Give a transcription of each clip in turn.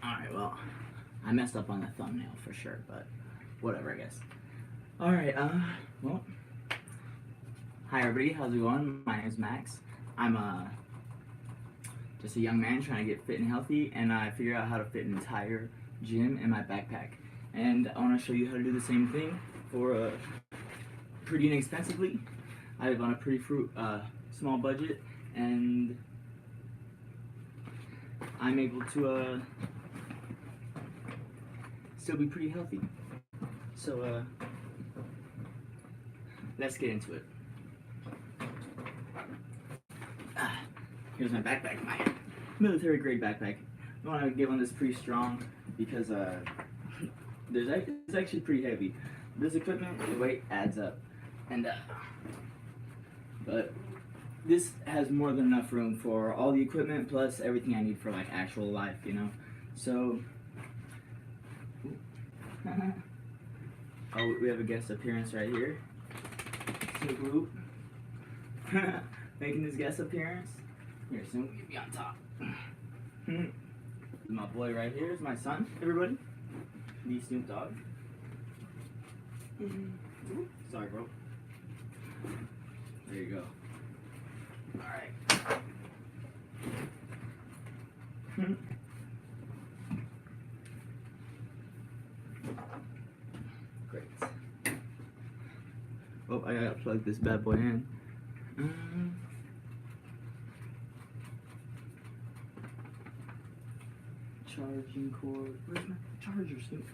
Alright, well, I messed up on the thumbnail for sure, but whatever, I guess. Alright, well, hi everybody, how's it going? My name is Max. I'm just a young man trying to get fit and healthy, and I figured out how to fit an entire gym in my backpack. And I want to show you how to do the same thing for pretty inexpensively. I live on a pretty small budget, and I'm able to still be pretty healthy. So let's get into it. Here's my backpack, my military grade backpack. I want to get one that's pretty strong because it's actually pretty heavy. This equipment, the weight adds up, and but this has more than enough room for all the equipment plus everything I need for like actual life, you know. So, oh, we have a guest appearance right here. Snoop making his guest appearance. Here, Snoop, you be on top. My boy right here is my son, everybody. The Snoop Dogg. Sorry, bro. There you go. Alright. Great. Oh, I gotta plug this bad boy in. Charging cord. Where's my charger, Snoop?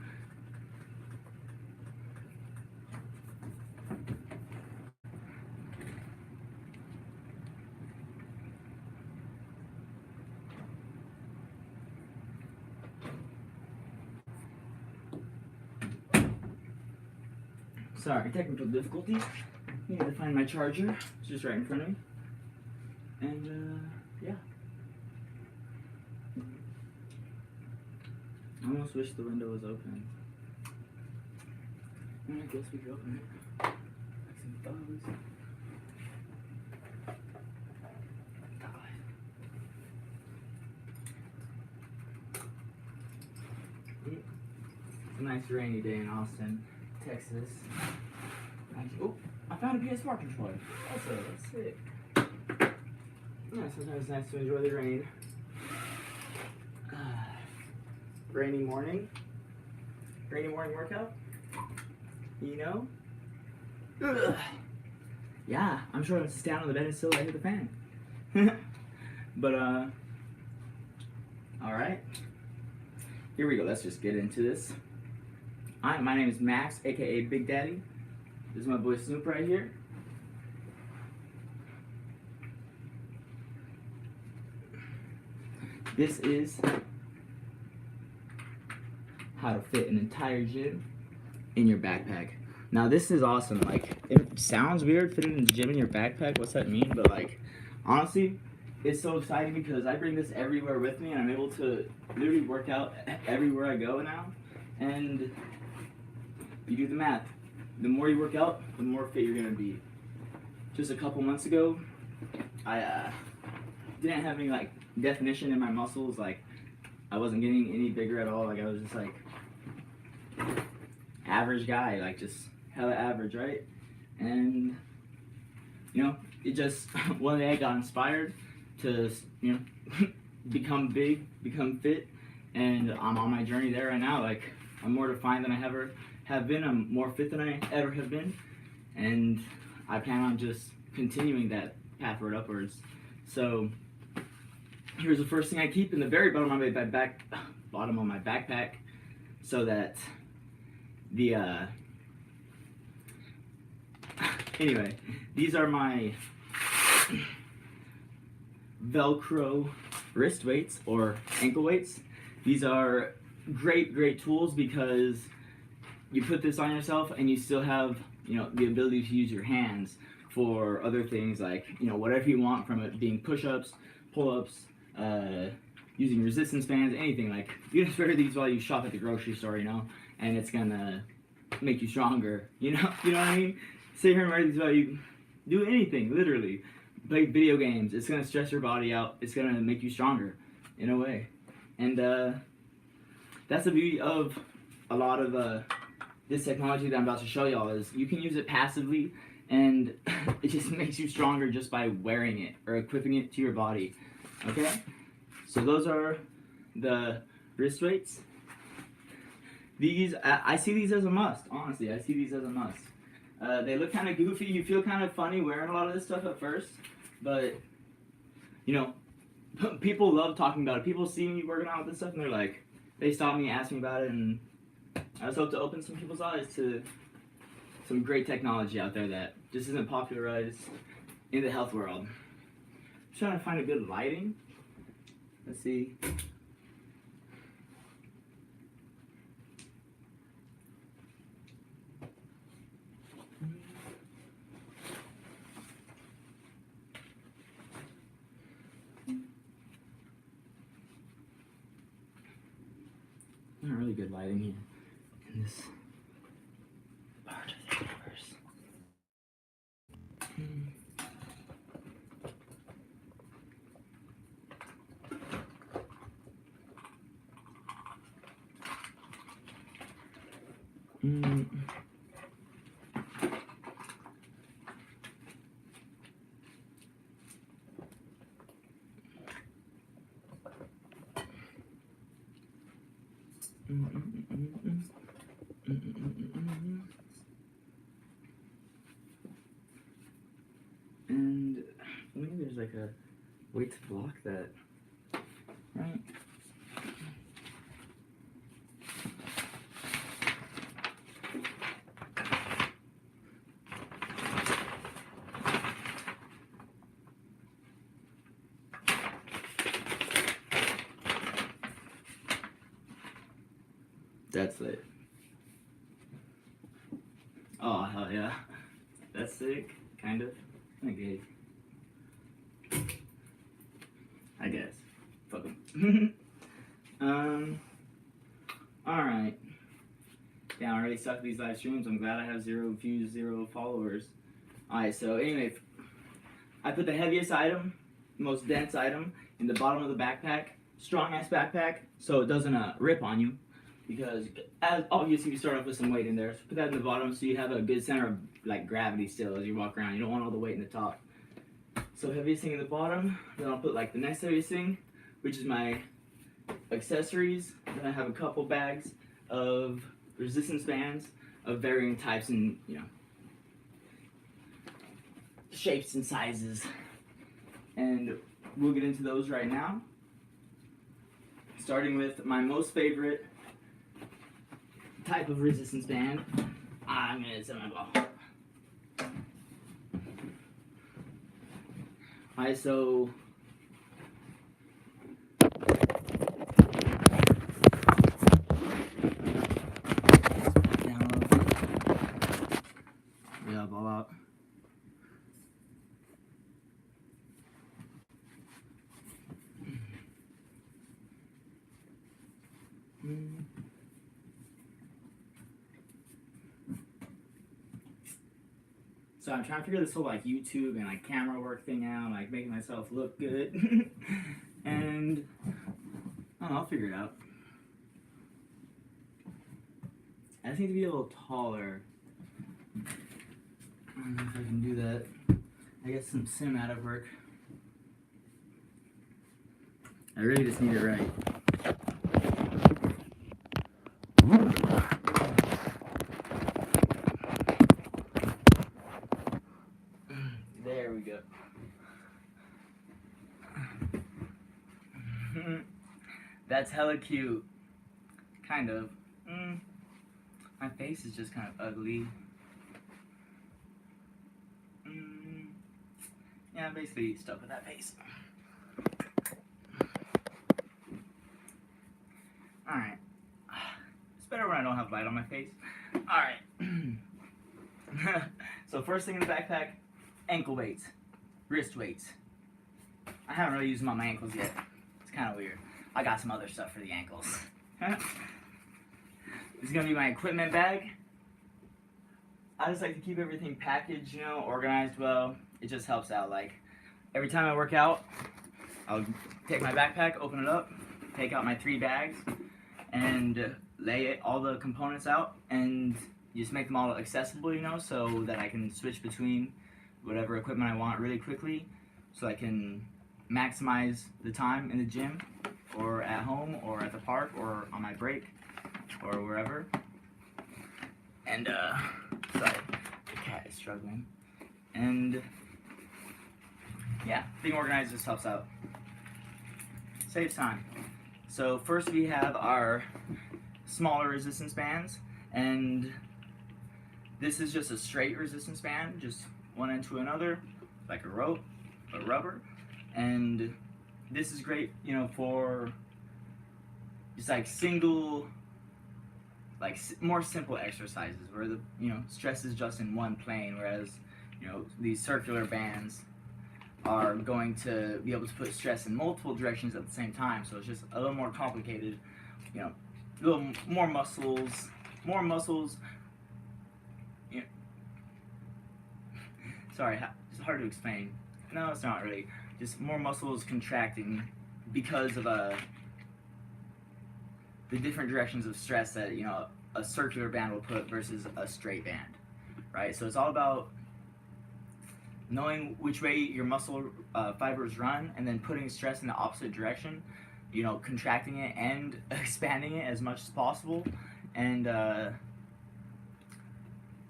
Sorry, technical difficulties. Need to find my charger. It's just right in front of me. And yeah. I almost wish the window was open. I guess we could open it. Like some bugs. It's a nice rainy day in Austin, Texas. Oh, I found a PS4 controller. That's sick. Yeah, sometimes it's nice to enjoy the rain. Rainy morning workout, you know? Ugh. Yeah, I'm sure I'm just down on the bed and still I hit the fan. But alright, here we go. Let's just get into this. My name is Max, aka Big Daddy. This is my boy Snoop right here. This is how to fit an entire gym in your backpack. Now this is awesome. Like, it sounds weird fitting in the gym in your backpack. What's that mean? But like, honestly, it's so exciting because I bring this everywhere with me and I'm able to literally work out everywhere I go now. And you do the math. The more you work out, the more fit you're gonna be. Just a couple months ago, I didn't have any like definition in my muscles. Like, I wasn't getting any bigger at all. Like, I was just like average guy, like just hella average, right? And you know, it just one day I got inspired to, you know, become big, become fit, and I'm on my journey there right now. Like, I'm more defined than I ever have been. I'm more fit than I ever have been, and I plan on just continuing that pathward upwards. So here's the first thing I keep in the very bottom of my backpack, so that the anyway, these are my Velcro wrist weights or ankle weights. These are great tools because you put this on yourself and you still have, you know, the ability to use your hands for other things, like, you know, whatever you want, from it being push-ups, pull-ups, using resistance bands, anything. Like, you just wear these while you shop at the grocery store, you know, and it's gonna make you stronger, you know what I mean? Sit here and wear these while you do anything, literally. Play video games, it's gonna stress your body out, it's gonna make you stronger, in a way. And that's the beauty of a lot of this technology that I'm about to show y'all is you can use it passively, and it just makes you stronger just by wearing it or equipping it to your body. Okay, so those are the wrist weights. These I see these as a must. Honestly, I see these as a must. They look kind of goofy. You feel kind of funny wearing a lot of this stuff at first, but you know, people love talking about it. People see me working out with this stuff, and they're like, they stop me, ask me about it, and I just hope to open some people's eyes to some great technology out there that just isn't popularized in the health world. I'm just trying to find a good lighting. Let's see. Not really good lighting here in this part of the universe. And maybe there's like a way to block that, right? That's it. Oh, hell yeah. That's sick, kind of. Okay. I guess. Fuck 'em. Alright. Yeah, I already suck at these live streams. I'm glad I have 0 views, 0 followers. Alright, so anyway, I put the heaviest item, most dense item, in the bottom of the backpack. Strong ass backpack, so it doesn't rip on you. Because obviously you start off with some weight in there. So put that in the bottom so you have a good center of like gravity still as you walk around. You don't want all the weight in the top. So heaviest thing in the bottom. Then I'll put like the next heaviest thing, which is my accessories. Then I have a couple bags of resistance bands of varying types and shapes and sizes. And we'll get into those right now. Starting with my most favorite type of resistance band. I'm gonna set my ball. Alright, so down a little bit. Yeah, ball out. So I'm trying to figure this whole like YouTube and like camera work thing out, like making myself look good. And I don't know, I'll figure it out. I just need to be a little taller. I don't know if I can do that. I guess some cinematic work. I really just need it right. There we go. That's hella cute. Kind of. My face is just kind of ugly. Yeah, I'm basically stuck with that face. Alright. It's better when I don't have light on my face. Alright. So first thing in the backpack, ankle weights. Wrist weights. I haven't really used them on my ankles yet. It's kind of weird. I got some other stuff for the ankles. This is going to be my equipment bag. I just like to keep everything packaged, organized well. It just helps out. Like, every time I work out, I'll take my backpack, open it up, take out my 3 bags, and lay all the components out and just make them all accessible, you know, so that I can switch between whatever equipment I want really quickly, so I can maximize the time in the gym or at home or at the park or on my break or wherever. And sorry, the cat is struggling. And yeah, being organized just helps out. Saves time. So first we have our smaller resistance bands, and this is just a straight resistance band, just one end to another, like a rope, a rubber. And this is great, you know, for just like single, like more simple exercises where the, you know, stress is just in one plane, whereas, you know, these circular bands are going to be able to put stress in multiple directions at the same time. So it's just a little more complicated, you know, a little more muscles, you know. Sorry, it's hard to explain. No, it's not really. Just more muscles contracting because of the different directions of stress that, you know, a circular band will put versus a straight band, right? So it's all about knowing which way your muscle fibers run, and then putting stress in the opposite direction, you know, contracting it and expanding it as much as possible. And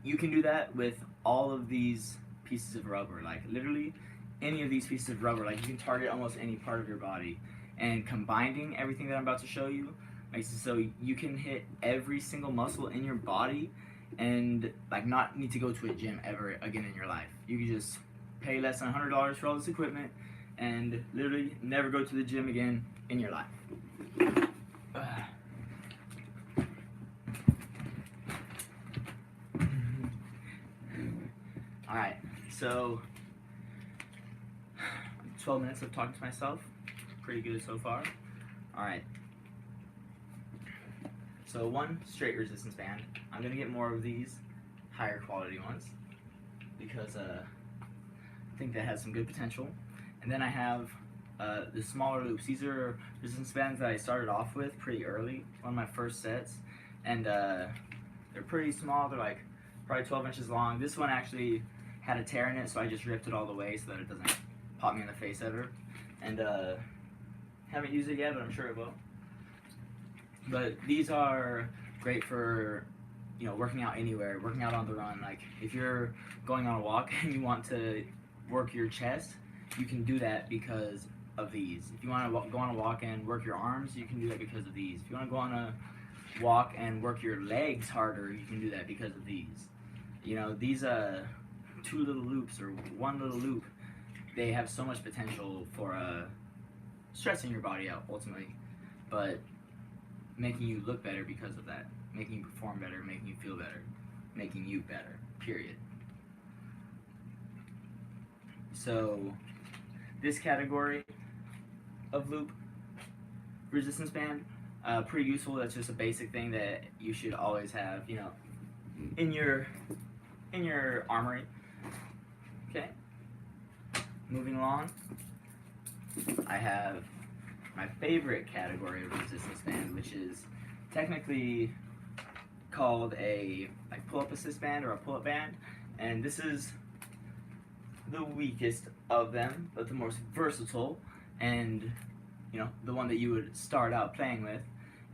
you can do that with all of these pieces of rubber, like literally any of these pieces of rubber. Like you can target almost any part of your body, and combining everything that I'm about to show you makes it so you can hit every single muscle in your body and like not need to go to a gym ever again in your life. You can just pay less than $100 for all this equipment and literally never go to the gym again in your life. Alright, so 12 minutes of talking to myself. Pretty good so far. Alright. So one straight resistance band. I'm gonna get more of these higher quality ones because I think that has some good potential. And then I have the smaller loops. These are resistance bands that I started off with pretty early, one of my first sets, and they're pretty small. They're like probably 12 inches long. This one actually had a tear in it, so I just ripped it all the way so that it doesn't pop me in the face ever. And haven't used it yet, but I'm sure it will. But these are great for, you know, working out anywhere, working out on the run. Like if you're going on a walk and you want to work your chest, you can do that because of these. If you want to go on a walk and work your arms, you can do that because of these. If you want to go on a walk and work your legs harder, you can do that because of these. You know, these two little loops or one little loop, they have so much potential for stressing your body out ultimately, but making you look better because of that, making you perform better, making you feel better, making you better, period. So this category of loop resistance band, pretty useful. That's just a basic thing that you should always have, you know, in your armory. Okay, moving along, I have my favorite category of resistance band, which is technically called a like pull-up assist band or a pull-up band, and this is the weakest of them, but the most versatile, and you know, the one that you would start out playing with.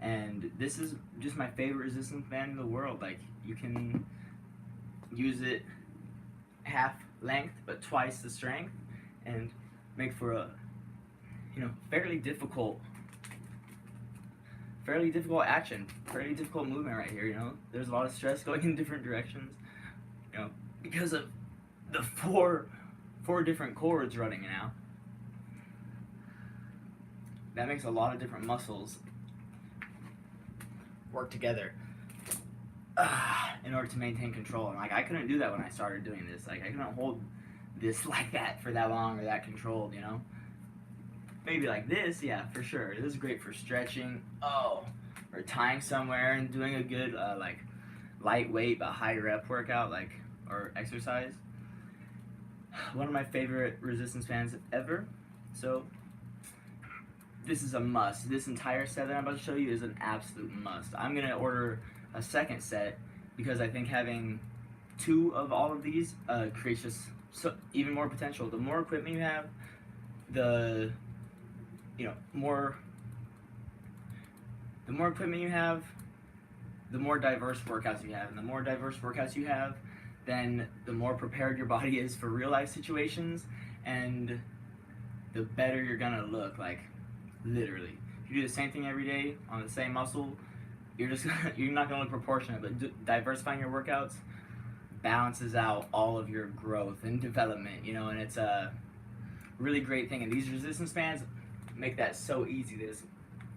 And this is just my favorite resistance band in the world. Like you can use it half length but twice the strength and make for a, you know, fairly difficult action, fairly difficult movement right here. You know, there's a lot of stress going in different directions, you know, because of the four different chords running now. That makes a lot of different muscles work together in order to maintain control. And like I couldn't do that when I started doing this. Like I couldn't hold this like that for that long or that controlled, you know. Maybe like this, yeah, for sure. This is great for stretching, or tying somewhere and doing a good like lightweight but high rep workout, like, or exercise. One of my favorite resistance bands ever. So this is a must. This entire set that I'm about to show you is an absolute must. I'm gonna order a second set because I think having 2 of all of these creates just even more potential. The more equipment you have, the more equipment you have, the more diverse workouts you have, and the more diverse workouts you have, then the more prepared your body is for real life situations, and the better you're gonna look. Like, literally, if you do the same thing every day on the same muscle, you're not gonna look proportionate. But diversifying your workouts balances out all of your growth and development, and it's a really great thing. And these resistance bands make that so easy. They just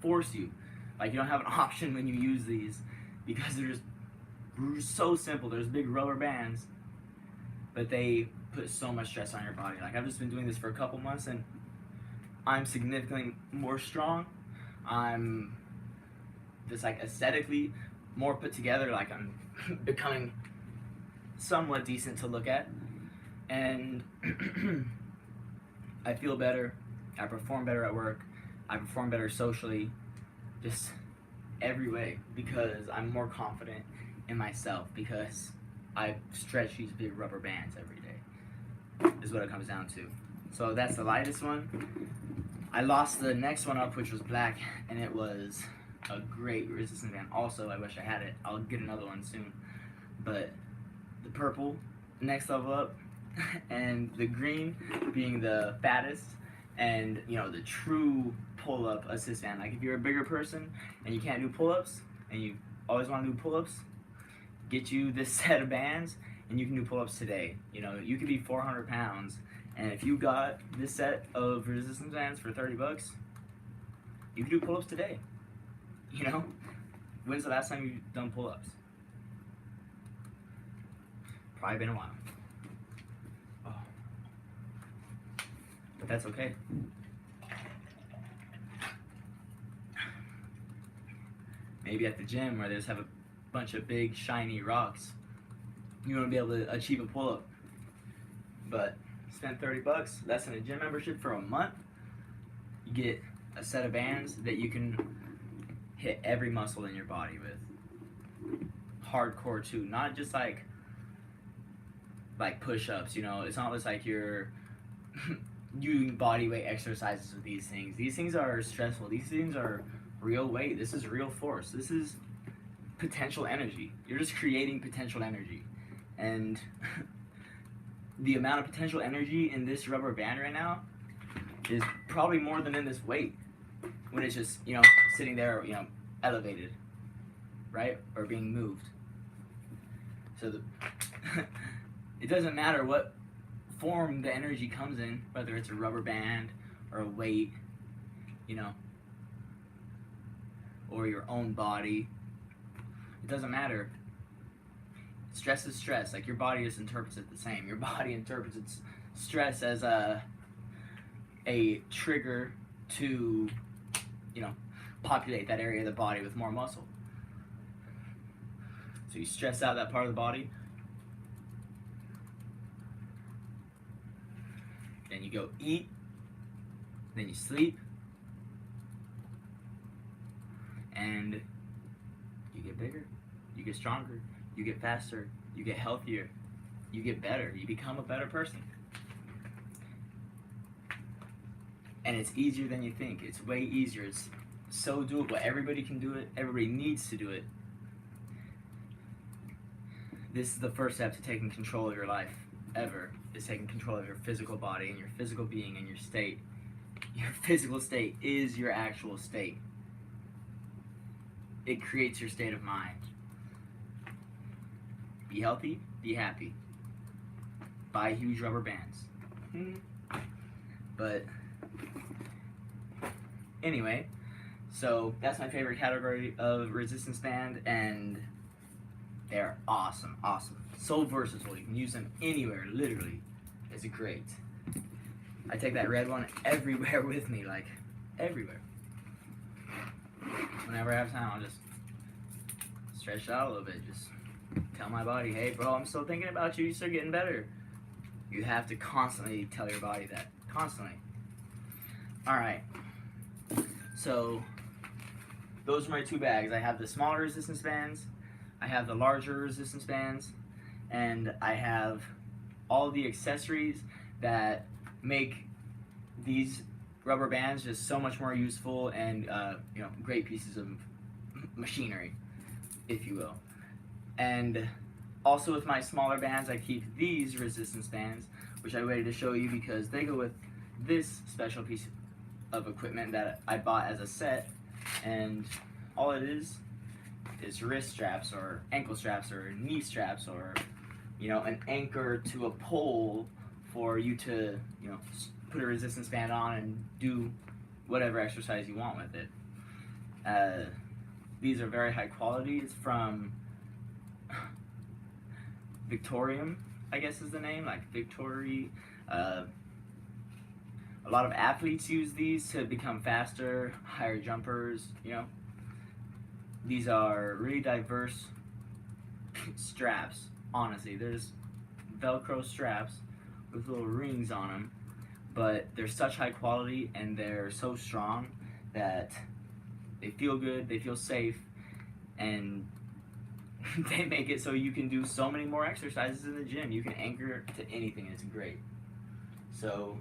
force you. Like, you don't have an option when you use these because they're just so simple. There's big rubber bands, but they put so much stress on your body. Like, I've just been doing this for a couple months and I'm significantly more strong. I'm just like aesthetically more put together. Like, I'm becoming somewhat decent to look at, and I feel better. I perform better at work. I perform better socially, just every way, because I'm more confident in myself because I stretch these big rubber bands every day, is what it comes down to. So that's the lightest one. I lost the next one up, which was black, and it was a great resistance band. Also, I wish I had it. I'll get another one soon. But the purple, next level up, and the green being the fattest, and the true pull-up assist band. Like, if you're a bigger person and you can't do pull-ups and you always want to do pull-ups, get you this set of bands and you can do pull-ups today. You could be 400 pounds, and if you got this set of resistance bands for $30, you can do pull-ups today. When's the last time you've done pull-ups? Probably been a while. Oh. But that's okay. Maybe at the gym where they just have a bunch of big shiny rocks, you want to be able to achieve a pull-up. But spend $30, less than a gym membership for a month, you get a set of bands that you can hit every muscle in your body with. Hardcore too, not just like push-ups. It's not just like you're doing body weight exercises with these things. These things are stressful. These things are real weight. This is real force. This is potential energy. You're just creating potential energy, and the amount of potential energy in this rubber band right now is probably more than in this weight when it's just sitting there elevated, right, or being moved. So it doesn't matter what form the energy comes in, whether it's a rubber band or a weight, or your own body. It doesn't matter. Stress is stress. Like, your body just interprets it the same. Your body interprets its stress as a trigger to, populate that area of the body with more muscle. So you stress out that part of the body, then you go eat, then you sleep, and you get bigger, you get stronger, you get faster, you get healthier, you get better, you become a better person. And it's easier than you think. It's way easier. It's so doable. Everybody can do it. Everybody needs to do it. This is the first step to taking control of your life ever, is taking control of your physical body and your physical being and your state. Your physical state is your actual state. It creates your state of mind. Be healthy, be happy. Buy huge rubber bands. But anyway, so that's my favorite category of resistance band, and they're awesome. So versatile. You can use them anywhere, literally. It's great. I take that red one everywhere with me, like everywhere. Whenever I have time, I'll just stretch it out a little bit. Just tell my body, hey bro, I'm still thinking about you. You're still getting better. You have to constantly tell your body that. Constantly. Alright. So those are my two bags. I have the smaller resistance bands, I have the larger resistance bands, and I have all the accessories that make these rubber bands just so much more useful and great pieces of machinery, if you will. And also with my smaller bands, I keep these resistance bands, which I waited to show you because they go with this special piece of equipment that I bought as a set, and all it is wrist straps or ankle straps or knee straps or an anchor to a pole for you to put a resistance band on and do whatever exercise you want with it. These are very high quality. It's from Victorium, I guess is the name, like Victory. A lot of athletes use these to become faster, higher jumpers. These are really diverse straps. Honestly, there's Velcro straps with little rings on them, but they're such high quality and they're so strong that they feel good, they feel safe, and they make it so you can do so many more exercises in the gym. You can anchor to anything, and it's great. So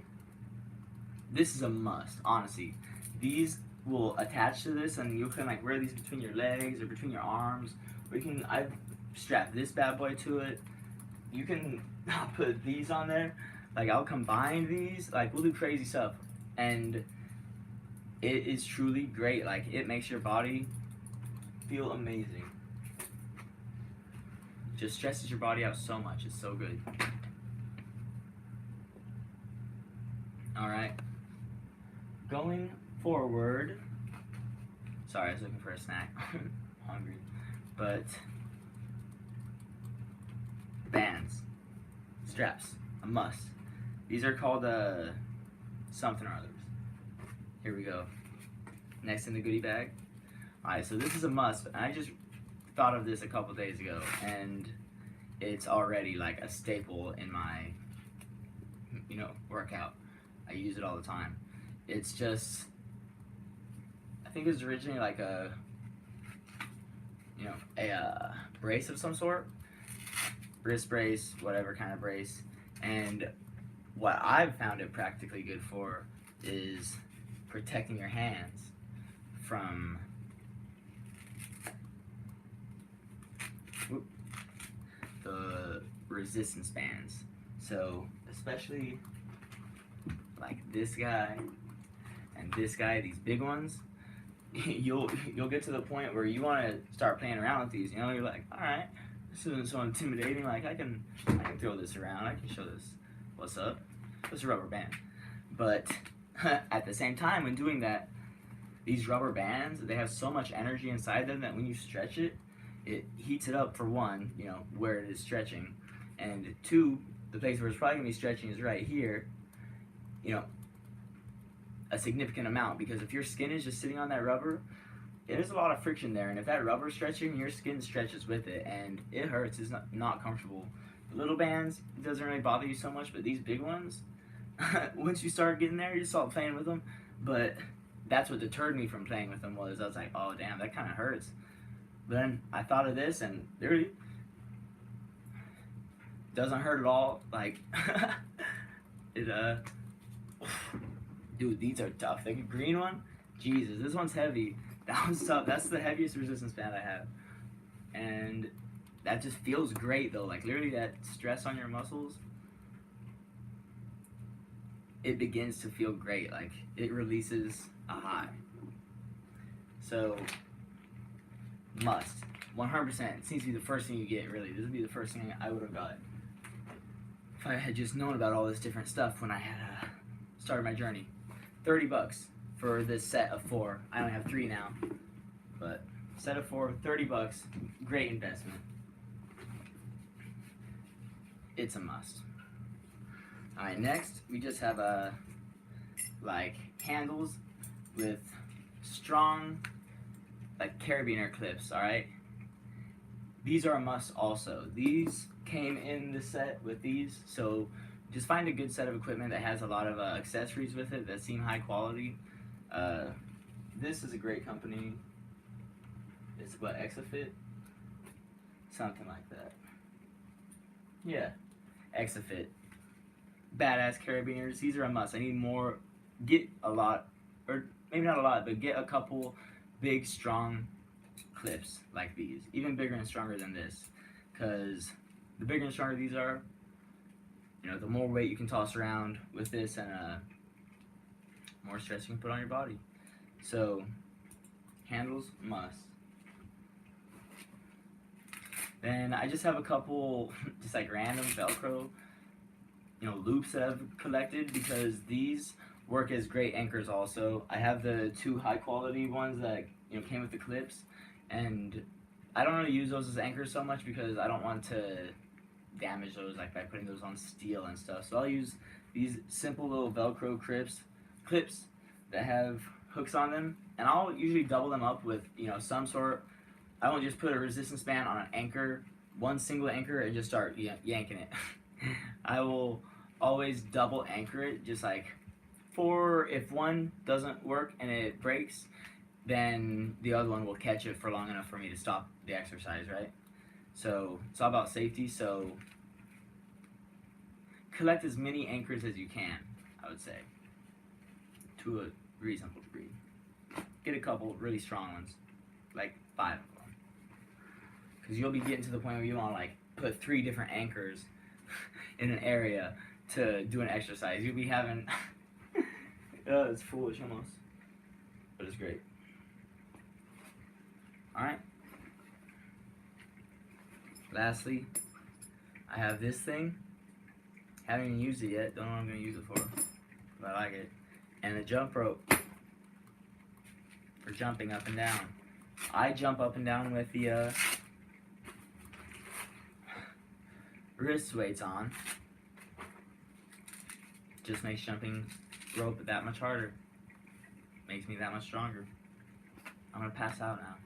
this is a must, honestly. These will attach to this, and you can wear these between your legs or between your arms, or I've strapped this bad boy to it. You can put these on there. I'll combine these. We'll do crazy stuff, and it is truly great. It makes your body feel amazing. Just stresses your body out so much. It's so good. Alright. Going forward. Sorry, I was looking for a snack. I'm hungry. But bands. Straps. A must. These are called something or others. Here we go. Next in the goodie bag. Alright, so this is a must. I just thought of this a couple days ago, and it's already a staple in my workout. I use it all the time. It's just, I think it was originally a brace of some sort, wrist brace, whatever kind of brace. And what I've found it practically good for is protecting your hands from the resistance bands. So especially this guy and this guy, these big ones, you'll get to the point where you want to start playing around with these. You're like, all right, this isn't so intimidating. I can throw this around. I can show this. What's up? It's a rubber band. But at the same time, when doing that, these rubber bands, they have so much energy inside them that when you stretch it, it heats it up, for one, where it is stretching, and two, the place where it's probably going to be stretching is right here, a significant amount, because if your skin is just sitting on that rubber, there's a lot of friction there, and if that rubber is stretching, your skin stretches with it, and it hurts. It's not comfortable. The little bands, it doesn't really bother you so much, but these big ones, once you start getting there, you start playing with them. But that's what deterred me from playing with them. Was I was like, oh damn, that kind of hurts. But then I thought of this, and it really doesn't hurt at all. Dude, these are tough. The green one, Jesus, this one's heavy. That one's tough. That's the heaviest resistance band I have, and that just feels great though. Literally, that stress on your muscles, it begins to feel great. It releases a high. So must 100%. It seems to be the first thing you get. Really, this would be the first thing I would have got if I had just known about all this different stuff when I had started my journey. $30 for this set of 4. I only have 3 now, but set of 4, $30. Great investment. It's a must. All right, next we just have handles with strong carabiner clips. All right, these are a must also. These came in the set with these, so just find a good set of equipment that has a lot of accessories with it that seem high quality. This is a great company. It's what, Exafit? Something like that. Yeah, Exafit. Badass carabiners. These are a must. I need more. Get a lot, or maybe not a lot, but get a couple big, strong clips like these. Even bigger and stronger than this. Because the bigger and stronger these are, the more weight you can toss around with this, and more stress you can put on your body. So, handles, must. Then I just have a couple just like random Velcro, loops that I've collected because these work as great anchors also. I have the 2 high quality ones that came with the clips, and I don't really use those as anchors so much because I don't want to damage those like by putting those on steel and stuff. So I'll use these simple little Velcro clips that have hooks on them, and I'll usually double them up with some sort. I won't just put a resistance band on an anchor, one single anchor, and just start yanking it. I will always double anchor it, just like for if one doesn't work and it breaks, then the other one will catch it for long enough for me to stop the exercise, right? So it's all about safety. So collect as many anchors as you can, I would say, to a reasonable degree. Get a couple really strong ones, like 5 of them. Because you'll be getting to the point where you want to like put 3 different anchors in an area to do an exercise. You'll be having it's foolish almost, but it's great. Alright, lastly, I have this thing. Haven't even used it yet, don't know what I'm going to use it for, but I like it. And a jump rope for jumping up and down. I jump up and down with the wrist weights on. Just makes jumping rope that much harder. Makes me that much stronger. I'm gonna pass out now.